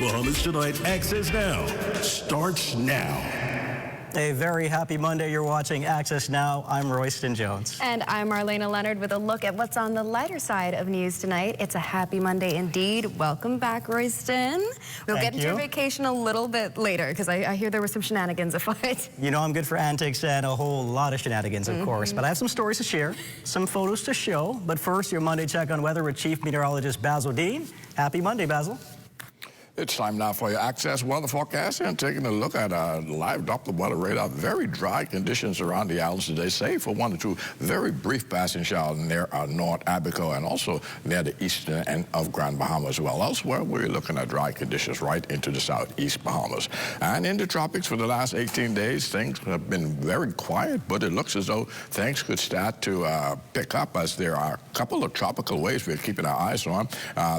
Bahamas Tonight Access Now starts now. A very happy Monday. You're watching Access Now. I'm Royston Jones. And I'm Marlena Leonard with a look at what's on the lighter side of news tonight. It's a happy Monday indeed. Welcome back, Royston. We'll get into your vacation a little bit later because I hear there were some shenanigans afoot. You know I'm good for antics and a whole lot of shenanigans, of course. But I have some stories to share, some photos to show. But first, your Monday check on weather with Chief Meteorologist Basil Dean. Happy Monday, Basil. It's time now for your Access weather forecast and taking a look at a live Doppler weather radar. Very dry conditions around the islands today, save for one or two very brief passing showers near North Abaco and also near the eastern end of Grand Bahama as well. Elsewhere, we're looking at dry conditions right into the southeast Bahamas. And in the tropics for the last 18 days, things have been very quiet, but it looks as though things could start to pick up as there are a couple of tropical waves we're keeping our eyes on.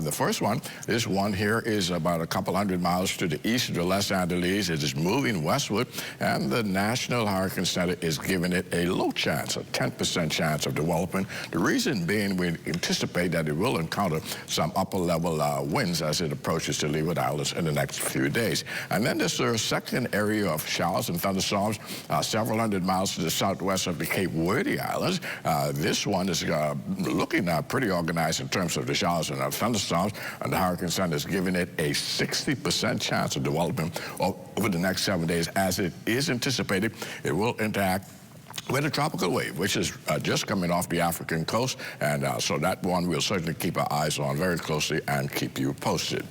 The first one, this one here is about a couple hundred miles to the east of the Les Antilles. It is moving westward, and the National Hurricane Center is giving it a low chance, a 10% chance of development. The reason being we anticipate that it will encounter some upper-level winds as it approaches the Leeward Islands in the next few days. And then there's a second area of showers and thunderstorms several hundred miles to the southwest of the Cape Verde Islands. This one is looking pretty organized in terms of the showers and thunderstorms, and the Hurricane Center is giving it a 60% chance of development over the next 7 days. As it is anticipated, it will interact with a tropical wave, which is just coming off the African coast, and so that one we'll certainly keep our eyes on very closely and keep you posted.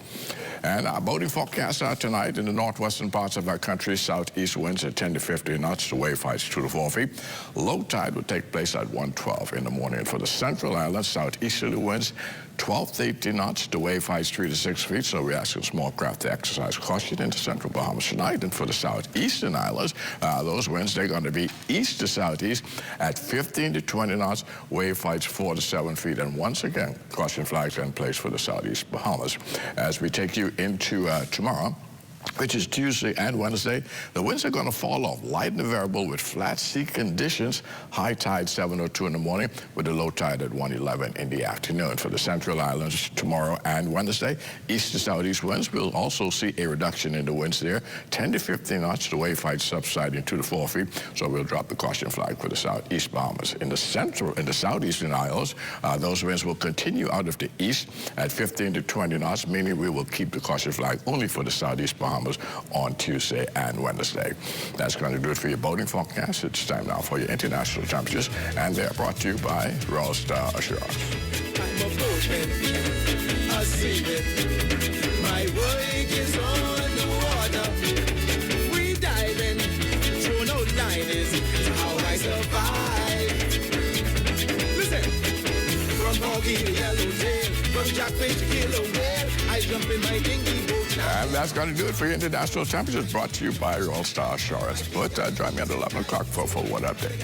And our boating forecasts are tonight in the northwestern parts of our country. Southeast winds at 10 to 15 knots. The wave heights 2 to 4 feet. Low tide will take place at 1:12 in the morning. For the central islands, southeasterly winds 12 to 18 knots. The wave heights 3 to 6 feet. So we're asking small craft to exercise caution into central Bahamas tonight. And for the southeastern islands, those winds, they're going to be east to southeast at 15 to 20 knots. Wave heights 4 to 7 feet. And once again, caution flags are in place for the southeast Bahamas. As we take you into tomorrow, which is Tuesday and Wednesday, the winds are going to fall off, light and variable with flat sea conditions. High tide 7:02 in the morning with a low tide at 1:11 in the afternoon. For the central islands tomorrow and Wednesday, east to southeast winds, we'll also see a reduction in the winds there, 10 to 15 knots. The wave height subsiding 2 to 4 feet, so we'll drop the caution flag for the southeast Bahamas. In the southeastern islands, those winds will continue out of the east at 15 to 20 knots, meaning we will keep the caution flag only for the southeast Bahamas on Tuesday and Wednesday. That's going to do it for your boating forecast. It's time now for your international temperatures, and they're brought to you by Royal Star Assurance. I'm a boatman, a seaman. My work is on the water. Free diving, thrown out liners, how I survive. Listen, from Hoggy to Yellowtail, from Jackfish to Killer Whale, I jump in my dinghy boat. And that's going to do it for your international temperatures, brought to you by Royal Star Assurance. But join me at 11 o'clock for a full one update.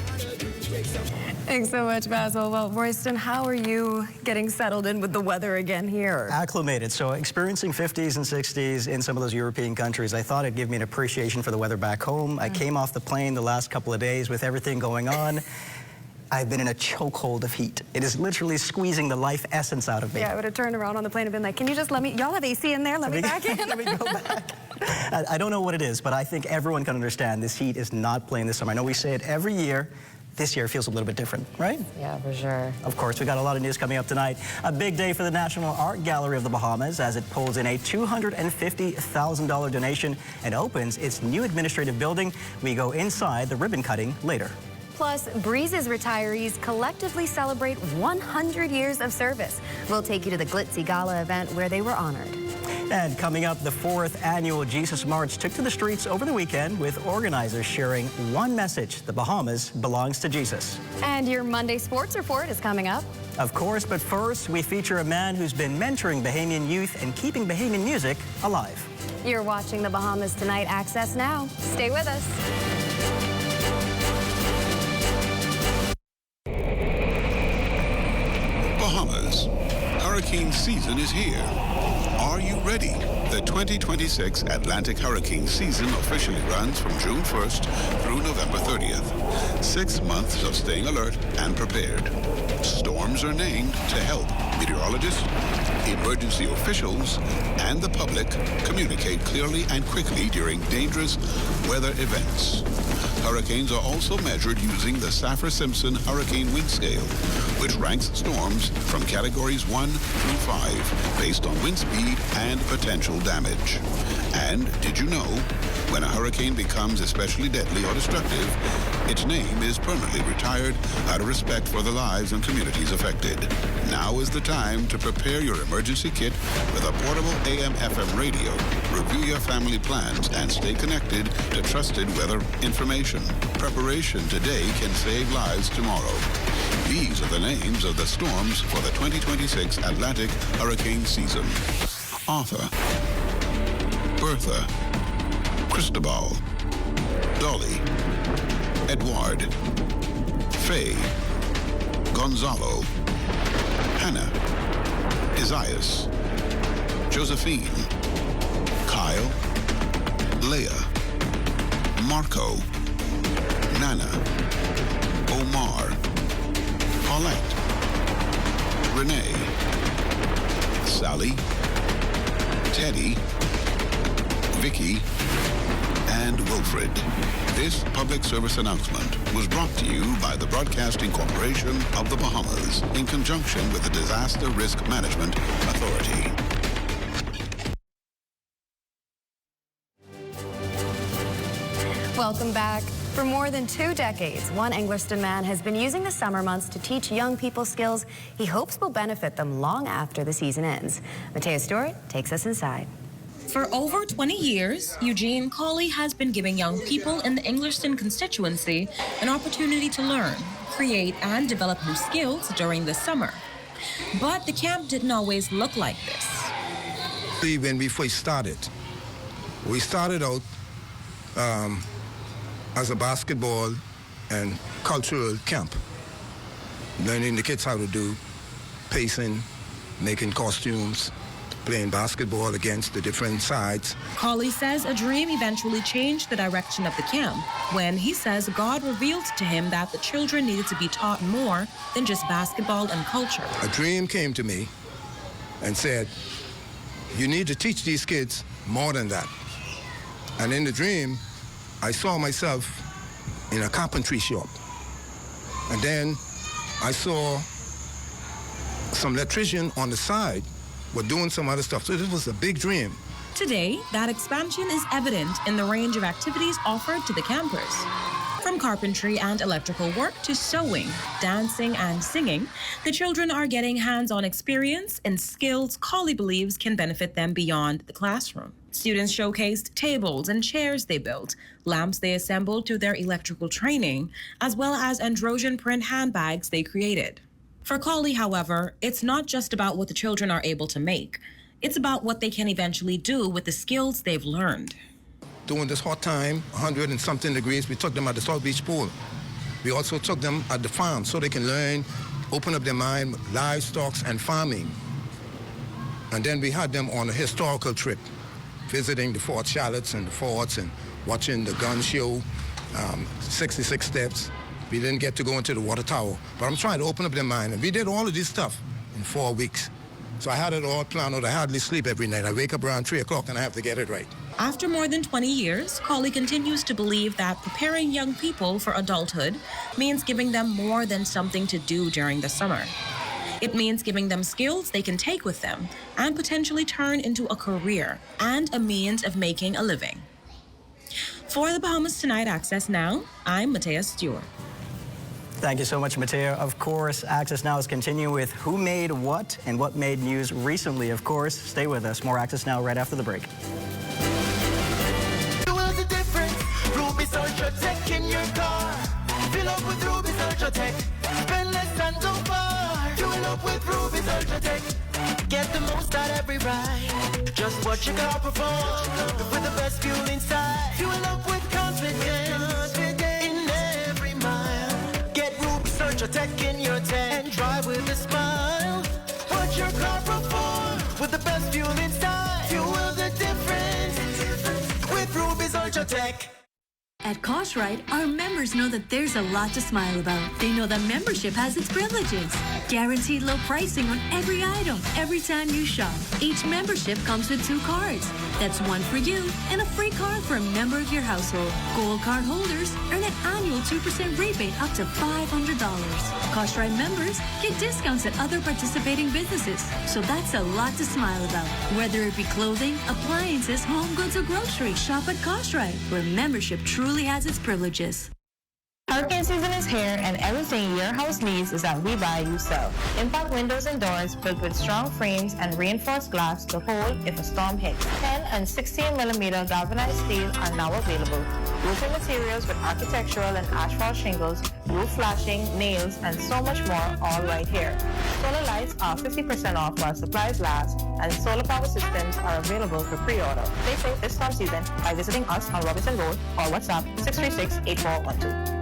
Thanks so much, Basil. Well, Royston, how are you getting settled in with the weather again here? Acclimated. So experiencing 50s and 60s in some of those European countries, I thought it'd give me an appreciation for the weather back home. I came off the plane the last couple of days with everything going on. I've been in a chokehold of heat. It is literally squeezing the life essence out of me. Yeah, I would have turned around on the plane and been like, can you just let me, y'all have AC in there, let me back in. Let me go back. I don't know what it is, but I think everyone can understand this heat is not playing this summer. I know we say it every year. This year feels a little bit different, right? Yeah, for sure. Of course, we got a lot of news coming up tonight. A big day for the National Art Gallery of the Bahamas as it pulls in a $250,000 donation and opens its new administrative building. We go inside the ribbon cutting later. Plus, Breeze's retirees collectively celebrate 100 years of service. We'll take you to the glitzy gala event where they were honored. And coming up, the 4th annual Jesus March took to the streets over the weekend with organizers sharing one message: the Bahamas belongs to Jesus. And your Monday Sports Report is coming up. Of course, but first, we feature a man who's been mentoring Bahamian youth and keeping Bahamian music alive. You're watching the Bahamas Tonight Access Now. Stay with us. Bahamas. Hurricane season is here. Are you ready? The 2026 Atlantic hurricane season officially runs from June 1st through November 30th. 6 months of staying alert and prepared. Storms are named to help meteorologists, Emergency officials and the public communicate clearly and quickly during dangerous weather events. Hurricanes are also measured using the Saffir-Simpson Hurricane Wind Scale, which ranks storms from categories 1 through 5 based on wind speed and potential damage. And did you know, when a hurricane becomes especially deadly or destructive, its name is permanently retired out of respect for the lives and communities affected. Now is the time to prepare your emergency kit with a portable AM/FM radio. Review your family plans and stay connected to trusted weather information. Preparation today can save lives tomorrow. These are the names of the storms for the 2026 Atlantic hurricane season. Arthur, Bertha, Cristobal, Dolly, Edward, Faye, Gonzalo, Hannah, Isaias, Josephine, Kyle, Leah, Marco, Nana, Omar, Paulette, Renee, Sally, Teddy, Vicky, and Wilfred. This public service announcement was brought to you by the Broadcasting Corporation of the Bahamas in conjunction with the Disaster Risk Management Authority. Welcome back. For more than 2 decades, one Engliston man has been using the summer months to teach young people skills he hopes will benefit them long after the season ends. Matea Stewart takes us inside. For over 20 years, Eugene Colley has been giving young people in the Engliston constituency an opportunity to learn, create, and develop new skills during the summer. But the camp didn't always look like this. When we first started, we started out as a basketball and cultural camp, learning the kids how to do pacing, making costumes, playing basketball against the different sides. Colley says a dream eventually changed the direction of the camp when he says God revealed to him that the children needed to be taught more than just basketball and culture. A dream came to me and said, you need to teach these kids more than that. And in the dream, I saw myself in a carpentry shop. And then I saw some electrician on the side were doing some other stuff. So this was a big dream. Today, that expansion is evident in the range of activities offered to the campers. From carpentry and electrical work to sewing, dancing, and singing, the children are getting hands-on experience and skills Colley believes can benefit them beyond the classroom. Students showcased tables and chairs they built, lamps they assembled through their electrical training, as well as androgen print handbags they created. For Colley, however, it's not just about what the children are able to make. It's about what they can eventually do with the skills they've learned. During this hot time, 100 and something degrees, we took them at the South Beach Pool. We also took them at the farm so they can learn, open up their mind, livestock and farming. And then we had them on a historical trip, visiting the Fort Charlottes and the forts and watching the gun show, 66 steps. We didn't get to go into the water tower, but I'm trying to open up their mind. And we did all of this stuff in 4 weeks. So I had it all planned out. I hardly sleep every night. I wake up around 3 o'clock and I have to get it right. After more than 20 years, Colley continues to believe that preparing young people for adulthood means giving them more than something to do during the summer. It means giving them skills they can take with them and potentially turn into a career and a means of making a living. For the Bahamas Tonight Access Now, I'm Matea Stewart. Thank you so much, Matea. Of course, Access Now is continuing with Who Made What and What Made News recently, of course. Stay with us. More Access Now right after the break. Feel the difference. Ruby's Ultra Tech in your car. Fill up with Ruby's Ultra Tech. Spend less and go far. Fuel up with Ruby's Ultra Tech. Get the most out every ride. Just watch your car perform with the best fuel inside. Fuel up with confidence in every mile. Get Ruby's Ultra Tech in your tank and drive with a smile. Watch your car perform with the best fuel inside. Fuel the difference with Ruby's Ultra Tech. At Koshright, our members know that there's a lot to smile about. They know that membership has its privileges. Guaranteed low pricing on every item, every time you shop. Each membership comes with 2 cards. That's one for you and a free card for a member of your household. Gold card holders earn an annual 2% rebate up to $500. Koshright members get discounts at other participating businesses. So that's a lot to smile about. Whether it be clothing, appliances, home goods, or groceries, shop at Koshright, where membership truly has its privileges. Hurricane season is here, and everything your house needs is at We Buy You Sell. Impact windows and doors built with strong frames and reinforced glass to hold if a storm hits. 10 and 16 millimeter galvanized steel are now available. Roofing materials with architectural and asphalt shingles, roof flashing, nails, and so much more, all right here. Solar lights are 50% off while supplies last, and solar power systems are available for pre-order. Stay safe this storm season by visiting us on Robinson Road or WhatsApp 636-8412.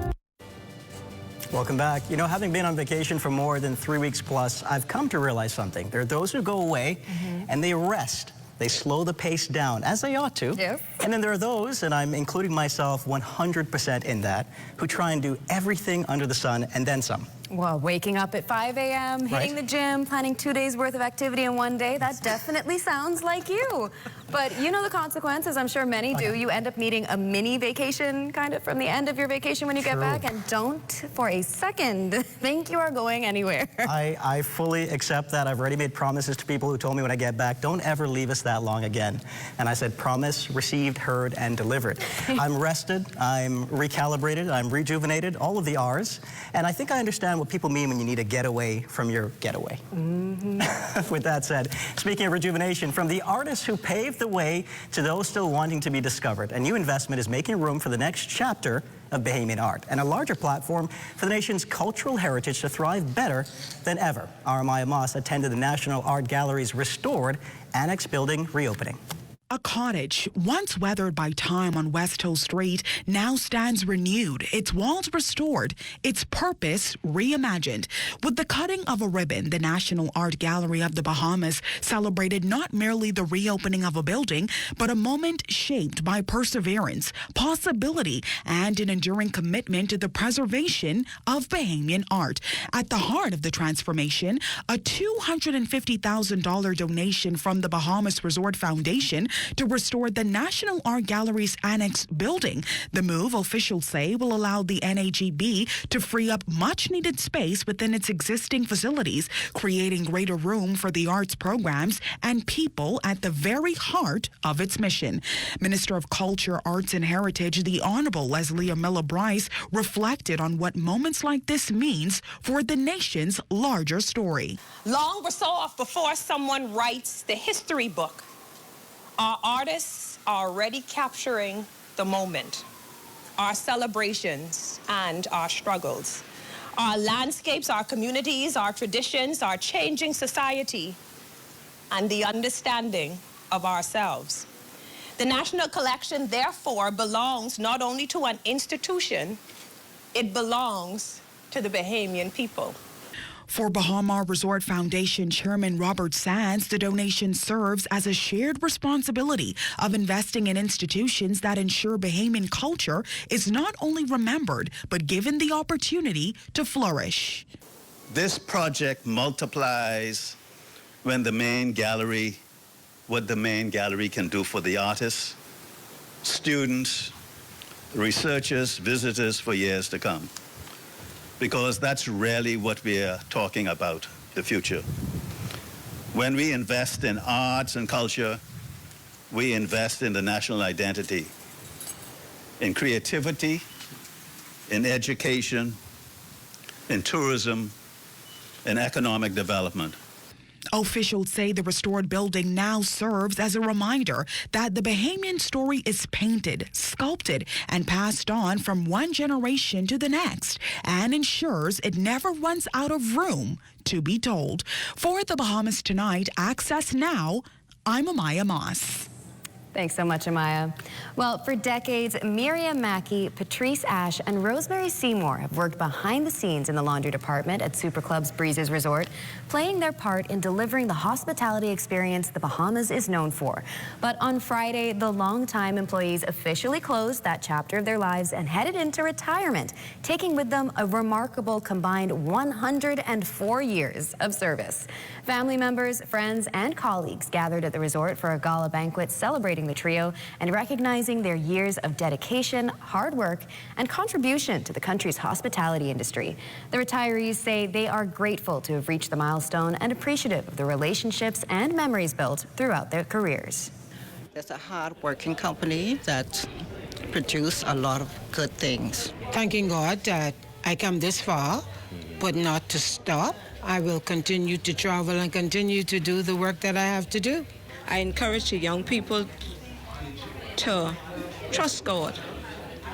Welcome back. You know, having been on vacation for more than 3 weeks plus, I've come to realize something. There are those who go away and they rest. They slow the pace down, as they ought to. Yes. And then there are those, and I'm including myself 100% in that, who try and do everything under the sun and then some. Well, waking up at 5 a.m., hitting the gym, planning 2 days worth of activity in one day, that definitely sounds like you. But you know the consequences, I'm sure many do. You end up needing a mini vacation kind of from the end of your vacation when you get back, and don't for a second think you are going anywhere. I fully accept that. I've already made promises to people who told me when I get back, don't ever leave us that long again. And I said, promise, received, heard, and delivered. I'm rested, I'm recalibrated, I'm rejuvenated, all of the R's. And I think I understand what people mean when you need a getaway from your getaway. With that said, speaking of rejuvenation, from the artists who paved the way to those still wanting to be discovered, a new investment is making room for the next chapter of Bahamian art and a larger platform for the nation's cultural heritage to thrive better than ever. Aramaya Moss attended the National Art Gallery's restored annex building reopening. A cottage, once weathered by time on West Hill Street, now stands renewed, its walls restored, its purpose reimagined. With the cutting of a ribbon, the National Art Gallery of the Bahamas celebrated not merely the reopening of a building, but a moment shaped by perseverance, possibility, and an enduring commitment to the preservation of Bahamian art. At the heart of the transformation, a $250,000 donation from the Bahamas Resort Foundation to restore the National Art Gallery's annex building. The move, officials say, will allow the NAGB to free up much-needed space within its existing facilities, creating greater room for the arts programs and people at the very heart of its mission. Minister of Culture, Arts and Heritage, the Honorable Leslie Amilla Bryce, reflected on what moments like this means for the nation's larger story. Long before someone writes the history book, our artists are already capturing the moment, our celebrations and our struggles, our landscapes, our communities, our traditions, our changing society, and the understanding of ourselves. The National Collection, therefore, belongs not only to an institution, it belongs to the Bahamian people. For Bahama Resort Foundation Chairman Robert Sands, the donation serves as a shared responsibility of investing in institutions that ensure Bahamian culture is not only remembered, but given the opportunity to flourish. This project multiplies when the main gallery, what the main gallery can do for the artists, students, researchers, visitors for years to come. Because that's really what we are talking about, the future. When we invest in arts and culture, we invest in the national identity, in creativity, in education, in tourism, in economic development. Officials say the restored building now serves as a reminder that the Bahamian story is painted, sculpted, and passed on from one generation to the next, and ensures it never runs out of room to be told. For the Bahamas Tonight, Access Now, I'm Amaya Moss. Thanks so much, Amaya. Well, for decades, Miriam Mackey, Patrice Ash, and Rosemary Seymour have worked behind the scenes in the laundry department at Super Club's Breezes Resort, playing their part in delivering the hospitality experience the Bahamas is known for. But on Friday, the longtime employees officially closed that chapter of their lives and headed into retirement, taking with them a remarkable combined 104 years of service. Family members, friends, and colleagues gathered at the resort for a gala banquet celebrating the trio and recognizing their years of dedication, hard work, and contribution to the country's hospitality industry. The retirees say they are grateful to have reached the milestone and appreciative of the relationships and memories built throughout their careers. It's a hard-working company that produces a lot of good things. Thanking God that I come this far, but not to stop. I will continue to travel and continue to do the work that I have to do. I encourage the young people to trust God,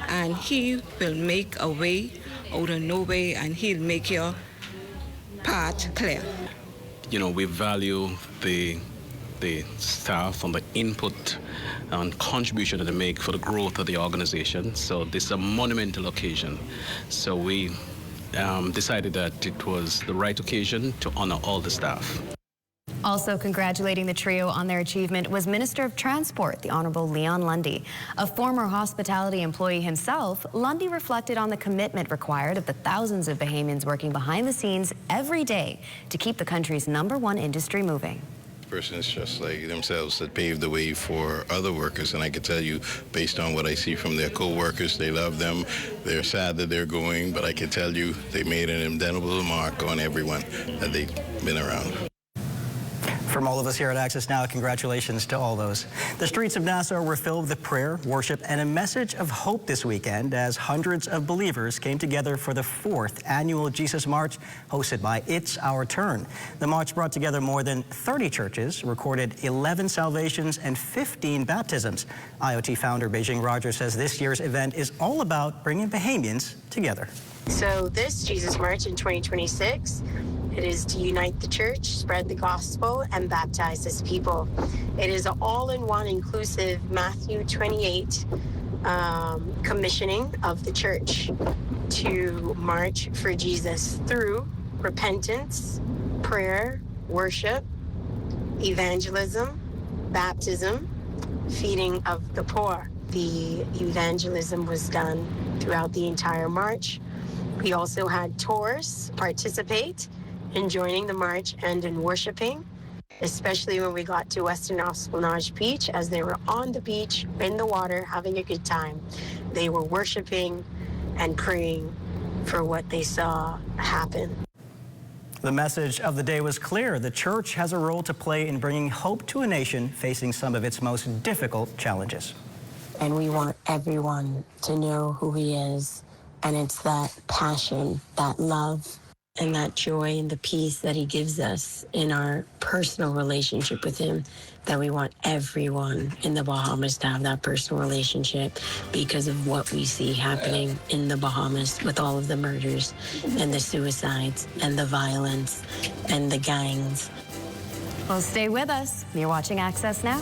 and He will make a way out of no way, and He'll make your path clear. You know, we value the staff and the input and contribution that they make for the growth of the organization. So this is a monumental occasion. So we decided that it was the right occasion to honor all the staff. Also congratulating the trio on their achievement was Minister of Transport, the Honorable Leon Lundy. A former hospitality employee himself, Lundy reflected on the commitment required of the thousands of Bahamians working behind the scenes every day to keep the country's #1 industry moving. Persons just like themselves that paved the way for other workers, and I can tell you, based on what I see from their co-workers, they love them. They're sad that they're going, but I can tell you they made an indelible mark on everyone that they've been around. From all of us here at Access Now, congratulations to all those. The streets of Nassau were filled with prayer, worship, and a message of hope this weekend as hundreds of believers came together for the 4th annual Jesus March hosted by It's Our Turn. The march brought together more than 30 churches, recorded 11 salvations and 15 baptisms. IoT founder Beijing Rogers says this year's event is all about bringing Bahamians together. So this Jesus March in 2026, it is to unite the church, spread the gospel, and baptize His people. It is an all-in-one inclusive Matthew 28 commissioning of the church to march for Jesus through repentance, prayer, worship, evangelism, baptism, feeding of the poor. The evangelism was done throughout the entire march. We also had tourists participate in joining the march and in worshiping, especially when we got to Western Esplanade Beach. As they were on the beach, in the water, having a good time, they were worshiping and praying for what they saw happen. The message of the day was clear. The church has a role to play in bringing hope to a nation facing some of its most difficult challenges. And we want everyone to know who He is, and it's that passion, that love, and that joy and the peace that He gives us in our personal relationship with Him, that we want everyone in the Bahamas to have that personal relationship because of what we see happening in the Bahamas with all of the murders and the suicides and the violence and the gangs. Well, stay with us. You're watching Access Now.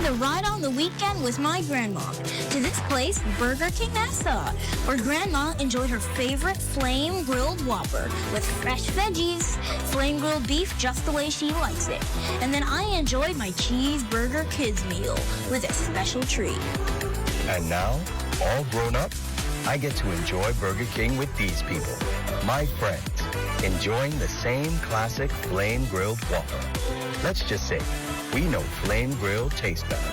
The ride on the weekend with my grandma to this place, Burger King Nassau, where Grandma enjoyed her favorite flame grilled Whopper with fresh veggies, flame grilled beef just the way she likes it. And then I enjoyed my cheeseburger kids meal with a special treat. And now, all grown up, I get to enjoy Burger King with these people, my friends, enjoying the same classic flame grilled Whopper. Let's just say, we know flame grilled tastes better.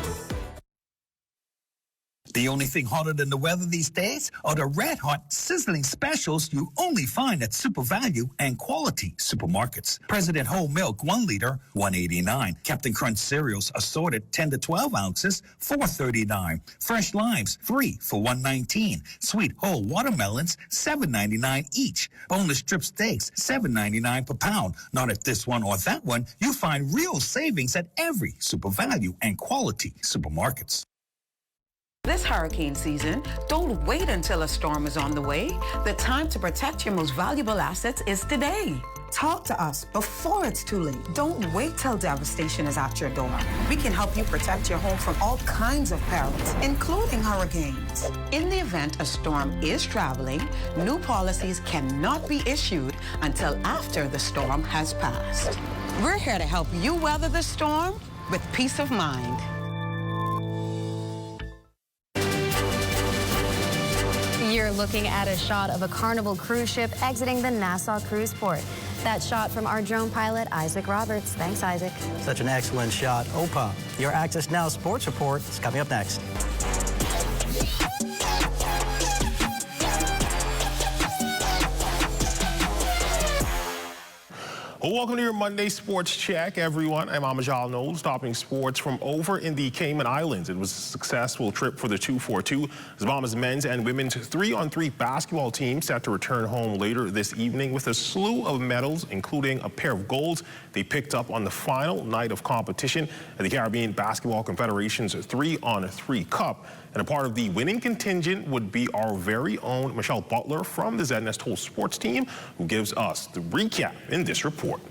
The only thing hotter than the weather these days are the red-hot, sizzling specials you only find at Super Value and Quality supermarkets. President Whole Milk, 1 liter, $1.89. Captain Crunch cereals, assorted 10 to 12 ounces, $4.39. Fresh limes, 3 for $1.19. Sweet whole watermelons, $7.99 each. Boneless strip steaks, $7.99 per pound. Not at this one or that one. You find real savings at every Super Value and Quality supermarkets. This hurricane season, don't wait until a storm is on the way. The time to protect your most valuable assets is today. Talk to us before it's too late. Don't wait till devastation is at your door. We can help you protect your home from all kinds of perils, including hurricanes. In the event a storm is traveling, new policies cannot be issued until after the storm has passed. We're here to help you weather the storm with peace of mind. You're looking at a shot of a Carnival cruise ship exiting the Nassau Cruise Port. That shot from our drone pilot, Isaac Roberts. Thanks, Isaac. Such an excellent shot. Opa, your Access Now sports report is coming up next. Well, welcome to your Monday Sports Check, everyone. I'm Amajal Knowles, topping sports from over in the Cayman Islands. It was a successful trip for the 242. The Bahamas men's and women's 3-on-3 basketball team set to return home later this evening with a slew of medals, including a pair of golds they picked up on the final night of competition at the Caribbean Basketball Confederation's 3-on-3 Cup. And a part of the winning contingent would be our very own Michelle Butler from the ZNS Toll Sports team, who gives us the recap in this report.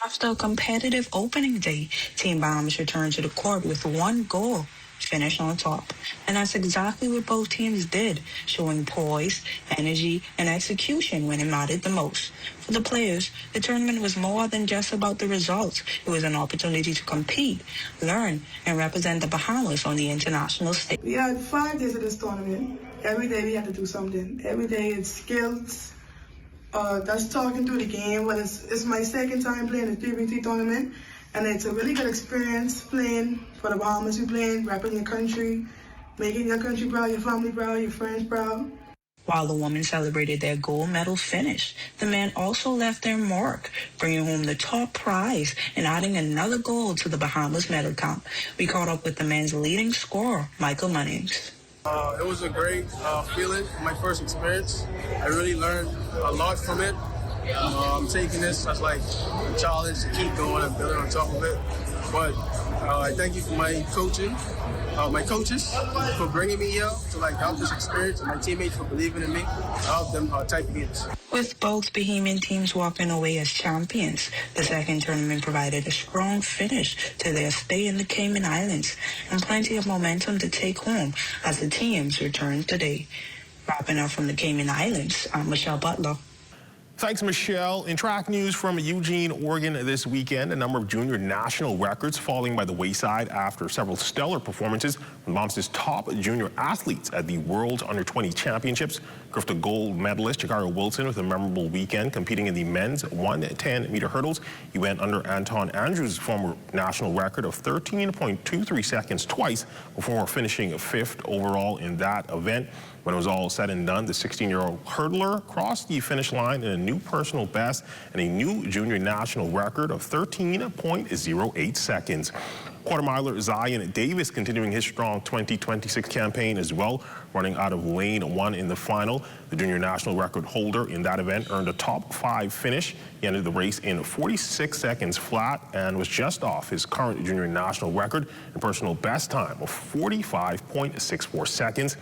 After a competitive opening day, Team Bahamas returned to the court with one goal, finish on top. And that's exactly what both teams did, showing poise, energy, and execution when it mattered the most. For the players, the tournament was more than just about the results. It was an opportunity to compete, learn, and represent the Bahamas on the international stage. We had 5 days of this tournament. Every day we had to do something. Every day it's skills. That's talking through the game. But it's my second time playing the 3v3 tournament, and it's a really good experience playing for the Bahamas. You're playing, representing your country, making your country proud, your family proud, your friends proud. While the women celebrated their gold medal finish, the men also left their mark, bringing home the top prize and adding another gold to the Bahamas medal count. We caught up with the men's leading scorer, Michael Munnings. It was a great feeling, my first experience. I really learned a lot from it. I'm taking this as like a challenge to keep going and building on top of it. But I thank you for my coaches for bringing me here to like help this experience, and my teammates for believing in me to help them type games. With both Bahamian teams walking away as champions, the second tournament provided a strong finish to their stay in the Cayman Islands and plenty of momentum to take home as the teams return today. Wrapping up from the Cayman Islands, I'm Michelle Butler. Thanks, Michelle. In track news from Eugene, Oregon this weekend, a number of junior national records falling by the wayside after several stellar performances from Bahamas' top junior athletes at the World Under-20 Championships. Griffith gold medalist Jakario Wilson with a memorable weekend competing in the men's 110-meter hurdles. He went under Anton Andrews' former national record of 13.23 seconds twice before finishing 5th overall in that event. When it was all said and done, the 16-year-old hurdler crossed the finish line in a new personal best and a new junior national record of 13.08 seconds. Quarter-miler Zion Davis continuing his strong 2026 campaign as well, running out of lane 1 in the final. The junior national record holder in that event earned a top 5 finish. He ended the race in 46 seconds flat and was just off his current junior national record and personal best time of 45.64 seconds.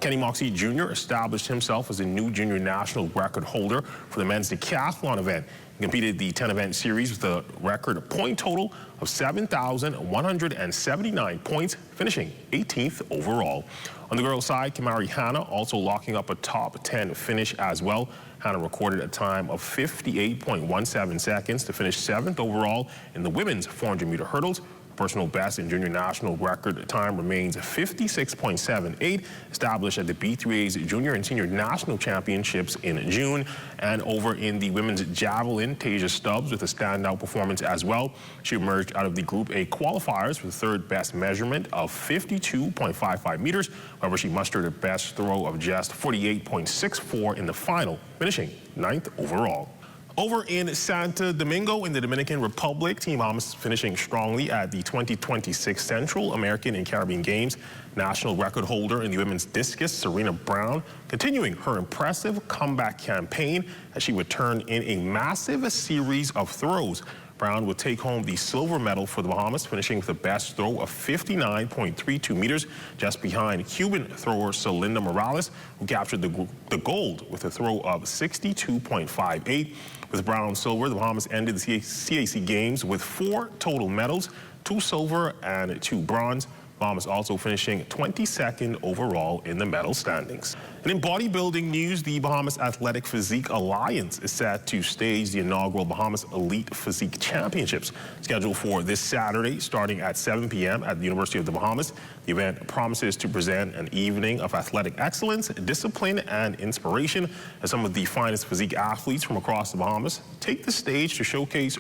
Kenny Moxie Jr. established himself as a new junior national record holder for the men's decathlon event. He competed the 10-event series with a record point total of 7,179 points, finishing 18th overall. On the girls' side, Kamari Hanna also locking up a top 10 finish as well. Hanna recorded a time of 58.17 seconds to finish 7th overall in the women's 400-meter hurdles. Personal best in junior national record time remains 56.78, established at the B3A's Junior and Senior National Championships in June. And over in the women's javelin, Tasia Stubbs with a standout performance as well. She emerged out of the Group A qualifiers with third best measurement of 52.55 meters. However, she mustered a best throw of just 48.64 in the final, finishing 9th overall. Over in Santo Domingo in the Dominican Republic, Team Bahamas finishing strongly at the 2026 Central American and Caribbean Games. National record holder in the women's discus, Serena Brown, continuing her impressive comeback campaign as she would turn in a massive series of throws. Brown will take home the silver medal for the Bahamas, finishing with a best throw of 59.32 meters, just behind Cuban thrower Celinda Morales, who captured the gold with a throw of 62.58. With Brown silver, the Bahamas ended the CAC Games with 4 total medals, 2 silver and 2 bronze. Bahamas also finishing 22nd overall in the medal standings. And in bodybuilding news, the Bahamas Athletic Physique Alliance is set to stage the inaugural Bahamas Elite Physique Championships, scheduled for this Saturday, starting at 7 p.m. at the University of the Bahamas. The event promises to present an evening of athletic excellence, discipline, and inspiration as some of the finest physique athletes from across the Bahamas take the stage to showcase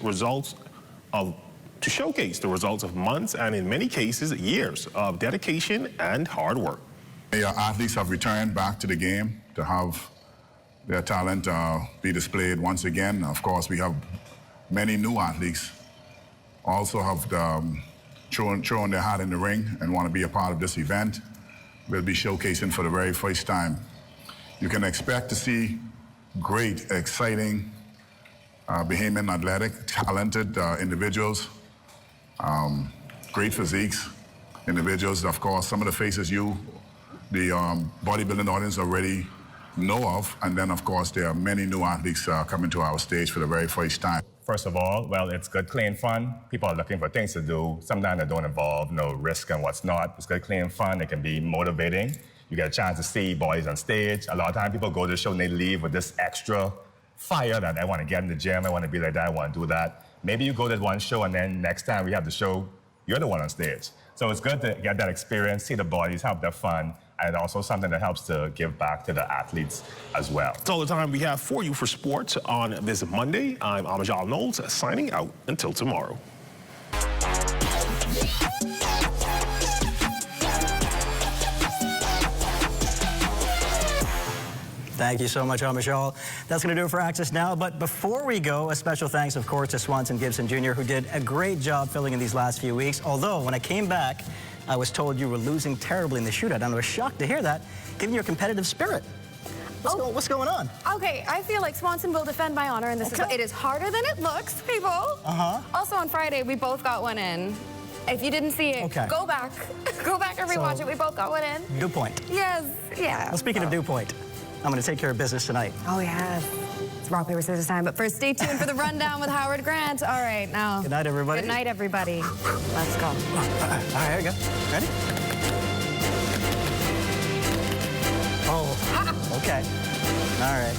the results of months and, in many cases, years of dedication and hard work. Our athletes have returned back to the game to have their talent be displayed once again. Of course, we have many new athletes also have thrown their hat in the ring and want to be a part of this event. We'll be showcasing for the very first time. You can expect to see great, exciting, Bahamian athletic, talented individuals. Great physiques, individuals, of course, some of the faces the bodybuilding audience already know of, and then, of course, there are many new athletes coming to our stage for the very first time. First of all, well, it's good, clean fun. People are looking for things to do. Sometimes that don't involve no risk and what's not. It's good, clean fun. It can be motivating. You get a chance to see bodies on stage. A lot of times people go to the show and they leave with this extra fire that I want to get in the gym, I want to be like that, I want to do that. Maybe you go to one show and then next time we have the show, you're the one on stage. So it's good to get that experience, see the bodies, have their fun, and also something that helps to give back to the athletes as well. That's all the time we have for you for sports on this Monday. I'm Amajal Knowles, signing out until tomorrow. Thank you so much, Amajal. That's going to do it for Access Now. But before we go, a special thanks, of course, to Swanson Gibson Jr., who did a great job filling in these last few weeks. Although, when I came back, I was told you were losing terribly in the shootout, and I was shocked to hear that, given your competitive spirit. What's going on? Okay, I feel like Swanson will defend my honor, and it is harder than it looks, people. Also, on Friday, we both got one in. If you didn't see it, go back. Go back and rewatch it. We both got one in. Dew point. Yes, yeah. Well, speaking of dew point, I'm going to take care of business tonight. Oh, yes. It's rock, paper, scissors time. But first, stay tuned for the rundown with Howard Grant. All right, now. Good night, everybody. Good night, everybody. Let's go. All right, here we go. Ready? Oh, okay. All right.